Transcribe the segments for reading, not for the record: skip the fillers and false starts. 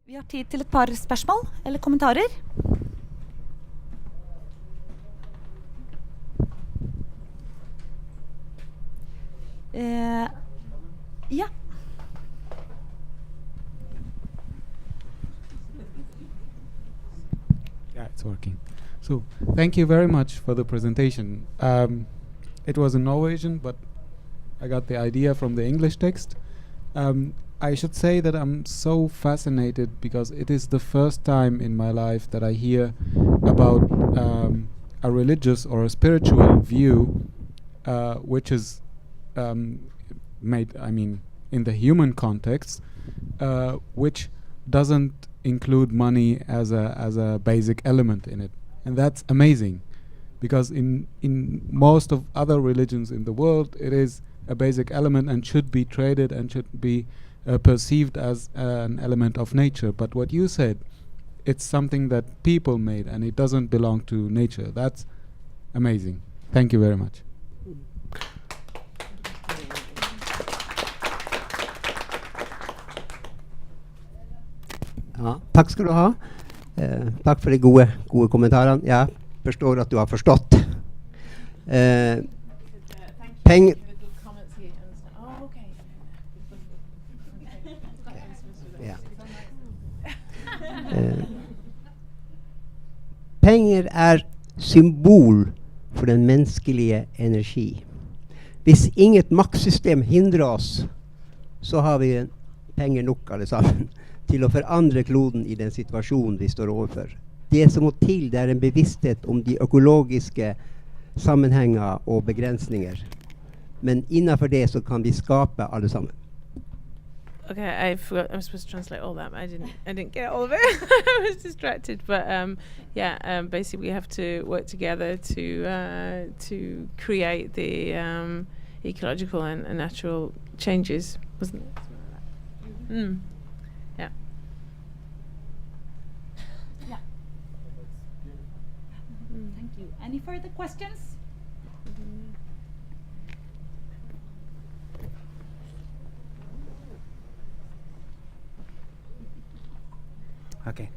Vi har tid til et par spørsmål eller kommentarer. Ja. Yeah, it's working. So, thank you very much for the presentation. It was in Norwegian, but I got the idea from the English text. I should say that I'm so fascinated because it is the first time in my life that I hear about a religious or a spiritual view which is made, I mean, in the human context, which doesn't include money as a basic element in it. And that's amazing, because in most of other religions in the world, it is a basic element and should be traded and should be perceived as an element of nature. But what you said, it's something that people made and it doesn't belong to nature. That's amazing. Thank you very much. Ja, takk skal du ha. Takk for de gode kommentarene. Jeg forstår at du har forstått. Penger Penger er symbol for den menneskelige energi. Hvis inget maktsystem hindrer oss, så har vi penger nok alle sammen til å forandre kloden i den situasjonen vi står overfor. Det som må til, det er en bevissthet om de økologiske sammenhenger og begrensninger. Men innenfor det så kan vi skape alle sammen. Okay, I forgot. I was supposed to translate all that. But I didn't get all of it. I was distracted. But basically, we have to work together to create the ecological and natural changes, wasn't it? Yeah. Yeah. Thank you. Any further questions? Okay.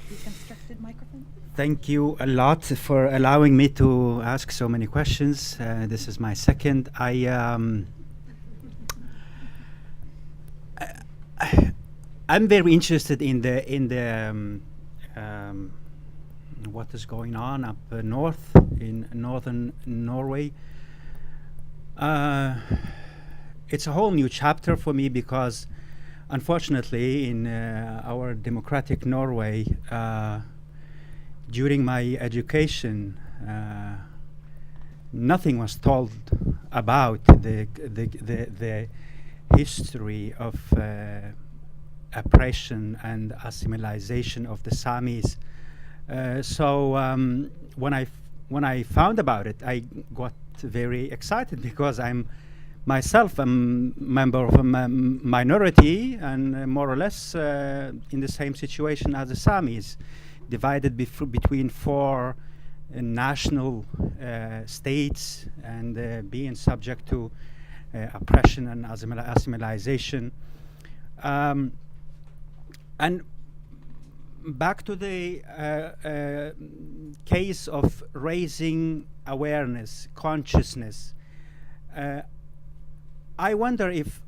Deconstructed microphone. Thank you a lot for allowing me to ask so many questions. This is my second. I'm very interested in the what is going on up north in northern Norway. It's a whole new chapter for me because, unfortunately, in our democratic Norway, during my education, nothing was told about the history of oppression and assimilation of the Samis. So when I found about it, I got very excited because I'm myself a member of a minority and more or less in the same situation as the Samis, divided between four national states and being subject to oppression and assimilation. And back to the case of raising awareness, consciousness. I wonder if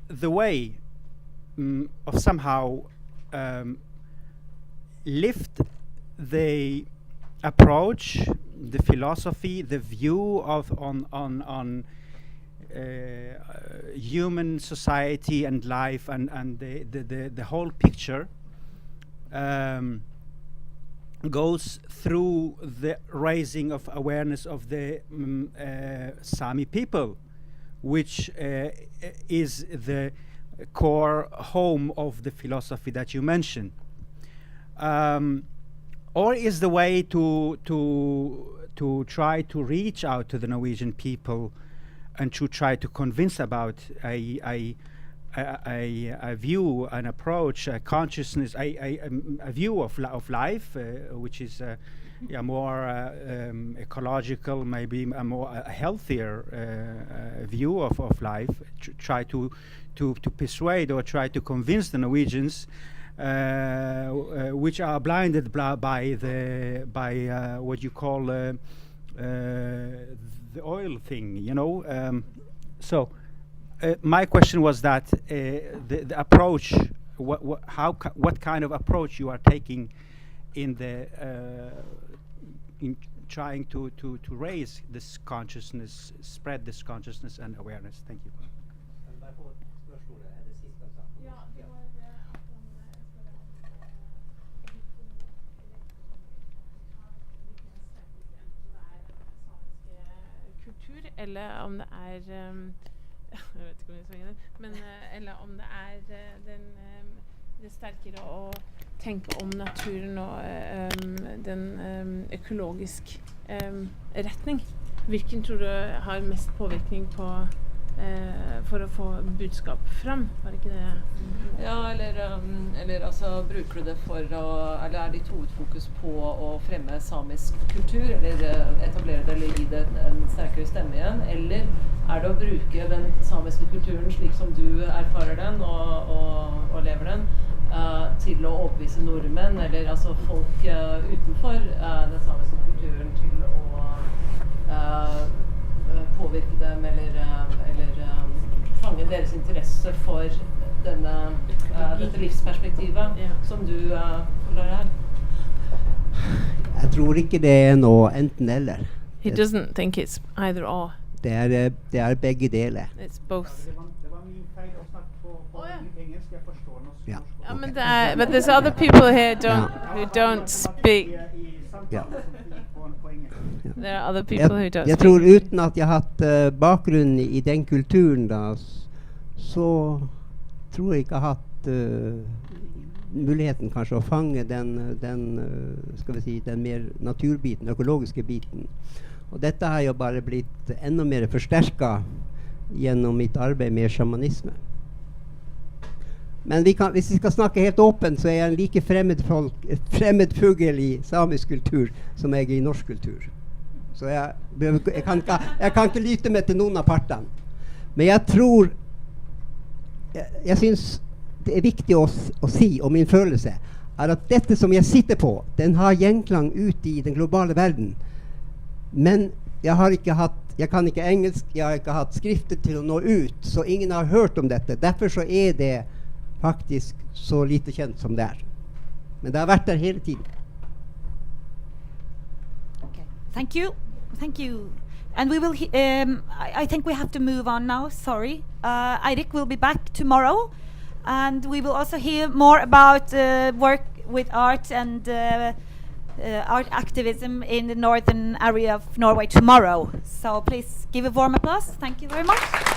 the way of somehow lift the approach, the philosophy, the view of on human society and life and the whole picture goes through the raising of awareness of the Sami people, which is the core home of the philosophy that you mentioned. Or is the way to try to reach out to the Norwegian people and to try to convince about a view, an approach, a consciousness, a view of life, which is more ecological, maybe a more healthier view of life. Try to persuade or try to convince the Norwegians, which are blinded by what you call the oil thing, you know. So my question was that the approach, what kind of approach you are taking in the in trying to raise this consciousness, spread this consciousness and awareness. Thank you. Eller om det er jeg vet ikke om jeg svinger det, men eller om det er det sterkere å tenke om naturen og den økologisk retning. Hvilken tror du har mest påvirkning på for å få budskap fram? Var det ikke det? Ja, eller altså bruker du det for å, eller er ditt hovedfokus på å fremme samisk kultur, eller etablere det eller gi det en sterkere stemme igjen, eller er det å bruke den samiske kulturen slik som du erfarer den og lever den, til å overbevise nordmenn, eller altså folk utenfor den samiske kulturen til å påvirke dem, eller fange deres interesse for dette livsperspektivet som du forklarer her? Jeg tror ikke det er noe enten eller. He doesn't think it's either or. Det er begge deler. It's both. Ja. Okay. But there's other people here who don't speak. Ja. There are other people who don't jeg tror uten at jeg har hatt bakgrunn i den kulturen da, så tror jeg ikke jeg har hatt muligheten kanskje å fange skal vi si, den mer naturbiten, økologiske biten. Og dette har jo bare blitt enda mer forsterket gjennom mitt arbeid med shamanisme. Men hvis vi skal snakke helt åpent, så er jeg en like fremmed fugl i samisk kultur som jeg er i norsk kultur. Så jeg kan ikke lytte meg til noen av partene. Men jeg tror, jeg synes det er viktig å si, og min følelse, er at dette som jeg sitter på, den har gjenklang ut i den globale verden. Men jeg kan ikke engelsk, jeg har ikke hatt skrifter til å nå ut, så ingen har hørt om dette. Derfor så er det faktisk så lite kjent som det er. Men det har vært der hele tiden. Okay. Thank you. Thank you. And we will I think we have to move on now. Sorry. Eirik will be back tomorrow, and we will also hear more about work with art and art activism in the northern area of Norway tomorrow. So please give a warm applause. Thank you very much.